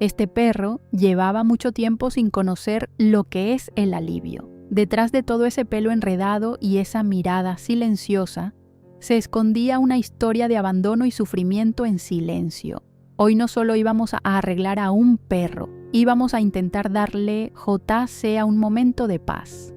Este perro llevaba mucho tiempo sin conocer lo que es el alivio. Detrás de todo ese pelo enredado y esa mirada silenciosa, se escondía una historia de abandono y sufrimiento en silencio. Hoy no solo íbamos a arreglar a un perro, íbamos a intentar darle JC a un momento de paz.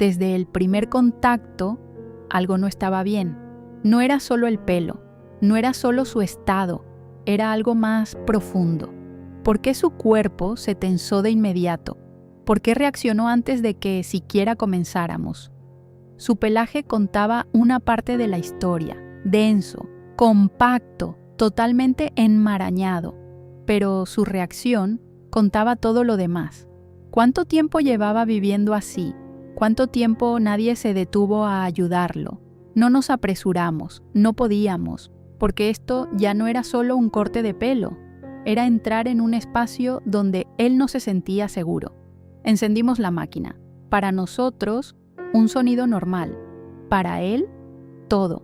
Desde el primer contacto, algo no estaba bien. No era solo el pelo, no era solo su estado, era algo más profundo. ¿Por qué su cuerpo se tensó de inmediato? ¿Por qué reaccionó antes de que siquiera comenzáramos? Su pelaje contaba una parte de la historia, denso, compacto, totalmente enmarañado, pero su reacción contaba todo lo demás. ¿Cuánto tiempo llevaba viviendo así? ¿Cuánto tiempo nadie se detuvo a ayudarlo? No nos apresuramos, no podíamos, porque esto ya no era solo un corte de pelo, era entrar en un espacio donde él no se sentía seguro. Encendimos la máquina. Para nosotros, un sonido normal. Para él, todo.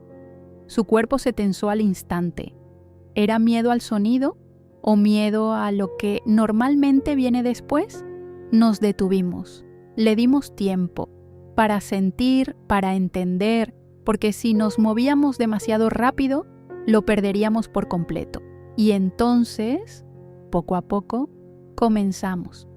Su cuerpo se tensó al instante. ¿Era miedo al sonido o miedo a lo que normalmente viene después? Nos detuvimos. Le dimos tiempo para sentir, para entender, porque si nos movíamos demasiado rápido, lo perderíamos por completo. Y entonces, poco a poco, comenzamos.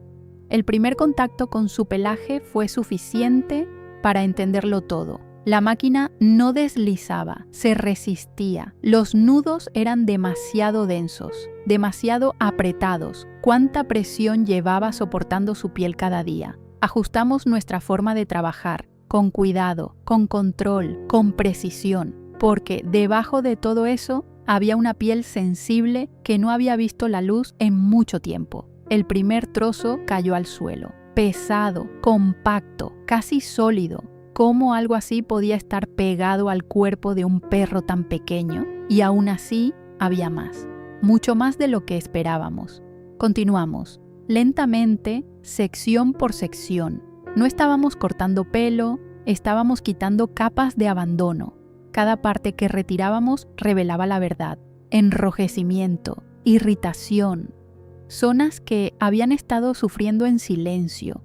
El primer contacto con su pelaje fue suficiente para entenderlo todo. La máquina no deslizaba, se resistía. Los nudos eran demasiado densos, demasiado apretados. ¿Cuánta presión llevaba soportando su piel cada día? Ajustamos nuestra forma de trabajar, con cuidado, con control, con precisión, porque debajo de todo eso había una piel sensible que no había visto la luz en mucho tiempo. El primer trozo cayó al suelo, pesado, compacto, casi sólido. ¿Cómo algo así podía estar pegado al cuerpo de un perro tan pequeño? Y aún así había más, mucho más de lo que esperábamos. Continuamos. Lentamente, sección por sección. No estábamos cortando pelo, estábamos quitando capas de abandono. Cada parte que retirábamos revelaba la verdad. Enrojecimiento, irritación, zonas que habían estado sufriendo en silencio.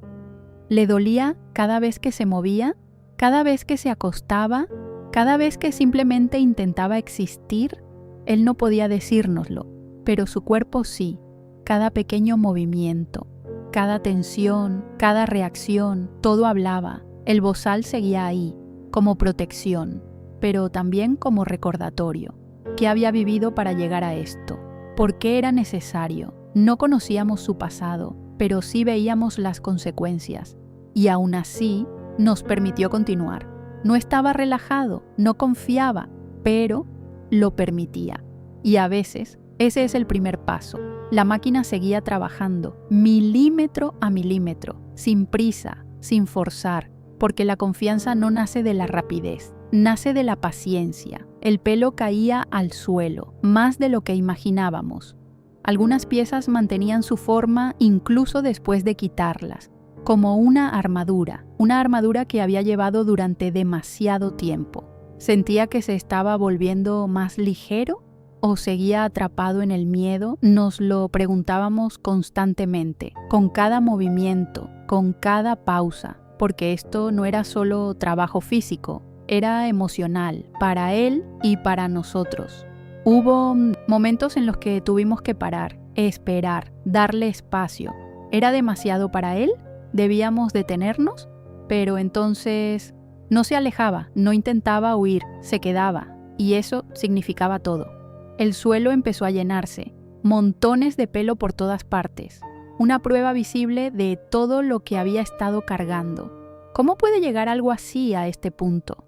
Le dolía cada vez que se movía, cada vez que se acostaba, cada vez que simplemente intentaba existir. Él no podía decírnoslo, pero su cuerpo sí. Cada pequeño movimiento, cada tensión, cada reacción, todo hablaba. El bozal seguía ahí, como protección, pero también como recordatorio. ¿Qué había vivido para llegar a esto? ¿Por qué era necesario? No conocíamos su pasado, pero sí veíamos las consecuencias. Y aún así, nos permitió continuar. No estaba relajado, no confiaba, pero lo permitía. Y a veces, ese es el primer paso. La máquina seguía trabajando, milímetro a milímetro, sin prisa, sin forzar, porque la confianza no nace de la rapidez, nace de la paciencia. El pelo caía al suelo, más de lo que imaginábamos. Algunas piezas mantenían su forma incluso después de quitarlas, como una armadura que había llevado durante demasiado tiempo. Sentía que se estaba volviendo más ligero o seguía atrapado en el miedo. Nos lo preguntábamos constantemente, con cada movimiento, con cada pausa, porque esto no era solo trabajo físico, era emocional, para él y para nosotros. Hubo momentos en los que tuvimos que parar, esperar, darle espacio. ¿Era demasiado para él? ¿Debíamos detenernos? Pero entonces no se alejaba, no intentaba huir, se quedaba, y eso significaba todo. El suelo empezó a llenarse, montones de pelo por todas partes, una prueba visible de todo lo que había estado cargando. ¿Cómo puede llegar algo así a este punto?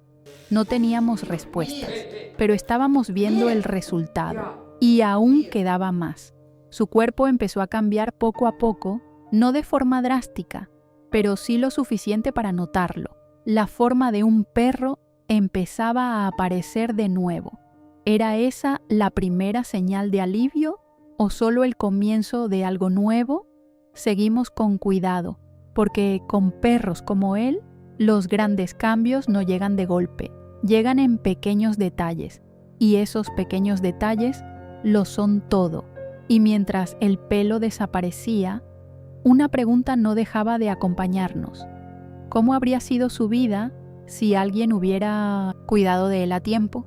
No teníamos respuestas, pero estábamos viendo el resultado, y aún quedaba más. Su cuerpo empezó a cambiar poco a poco, no de forma drástica, pero sí lo suficiente para notarlo. La forma de un perro empezaba a aparecer de nuevo. ¿Era esa la primera señal de alivio o solo el comienzo de algo nuevo? Seguimos con cuidado, porque con perros como él, los grandes cambios no llegan de golpe, llegan en pequeños detalles, y esos pequeños detalles lo son todo. Y mientras el pelo desaparecía, una pregunta no dejaba de acompañarnos. ¿Cómo habría sido su vida si alguien hubiera cuidado de él a tiempo?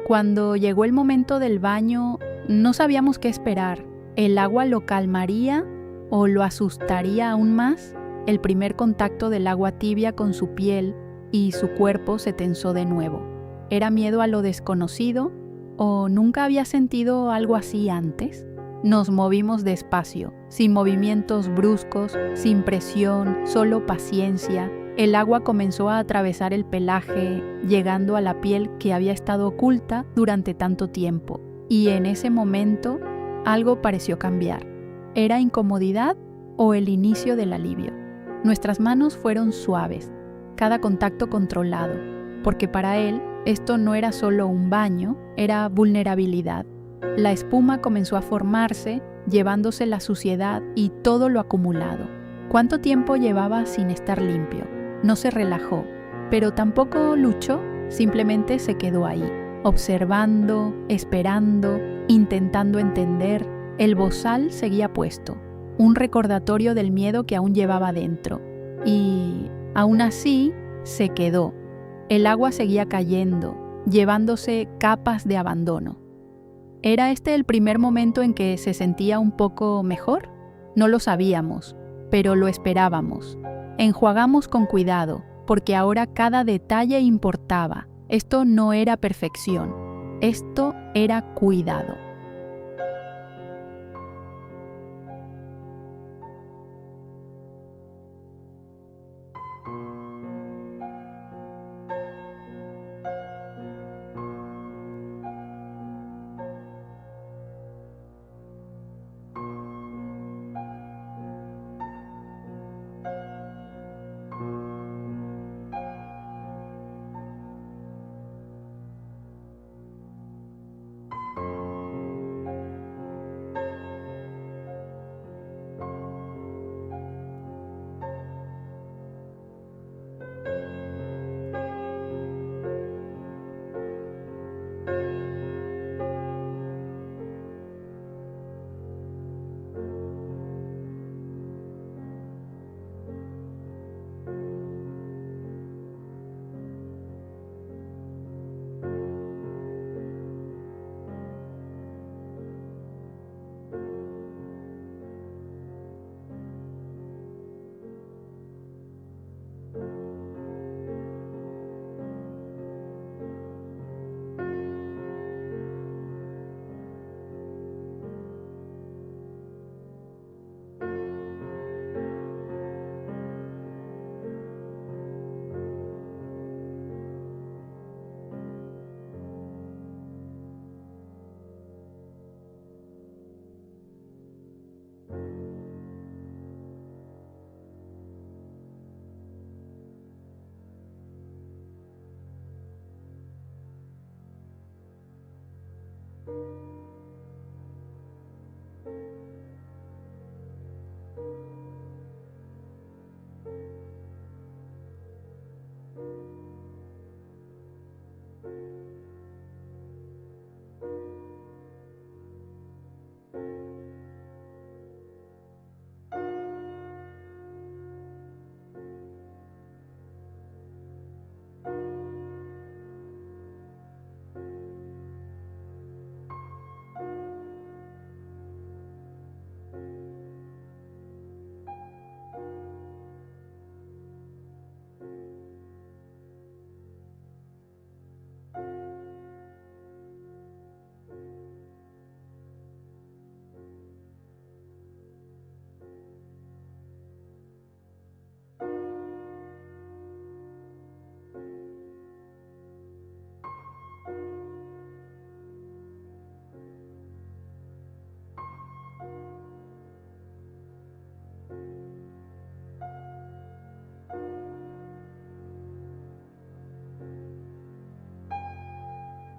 Cuando llegó el momento del baño, no sabíamos qué esperar. ¿El agua lo calmaría o lo asustaría aún más? El primer contacto del agua tibia con su piel y su cuerpo se tensó de nuevo. ¿Era miedo a lo desconocido o nunca había sentido algo así antes? Nos movimos despacio, sin movimientos bruscos, sin presión, solo paciencia. El agua comenzó a atravesar el pelaje, llegando a la piel que había estado oculta durante tanto tiempo. Y en ese momento, algo pareció cambiar. ¿Era incomodidad o el inicio del alivio? Nuestras manos fueron suaves, cada contacto controlado, porque para él esto no era solo un baño, era vulnerabilidad. La espuma comenzó a formarse, llevándose la suciedad y todo lo acumulado. ¿Cuánto tiempo llevaba sin estar limpio? No se relajó, pero tampoco luchó, simplemente se quedó ahí, observando, esperando, intentando entender. El bozal seguía puesto. un recordatorio del miedo que aún llevaba dentro. Y aún así, se quedó. El agua seguía cayendo, llevándose capas de abandono. ¿Era este el primer momento en que se sentía un poco mejor? No lo sabíamos, pero lo esperábamos. Enjuagamos con cuidado, porque ahora cada detalle importaba. Esto no era perfección, esto era cuidado.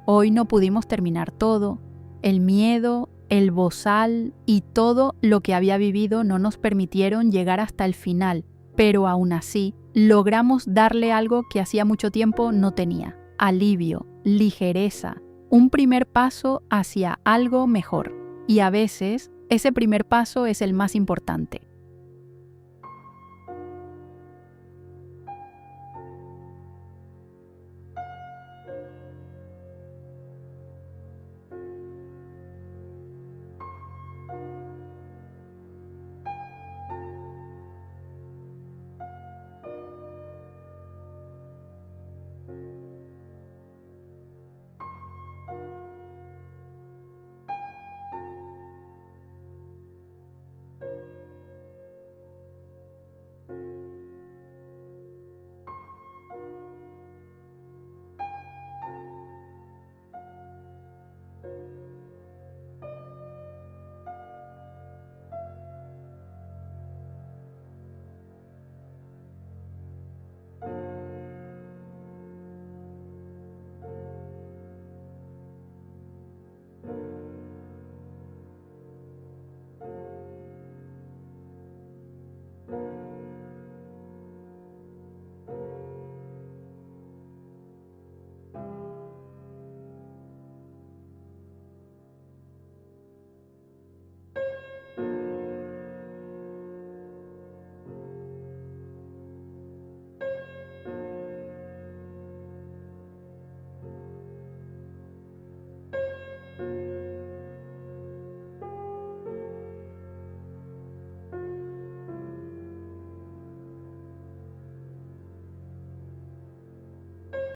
Hoy no pudimos terminar todo. El miedo, el bozal y todo lo que había vivido no nos permitieron llegar hasta el final, pero aún así logramos darle algo que hacía mucho tiempo no tenía: alivio, ligereza, un primer paso hacia algo mejor. Y a veces ese primer paso es el más importante.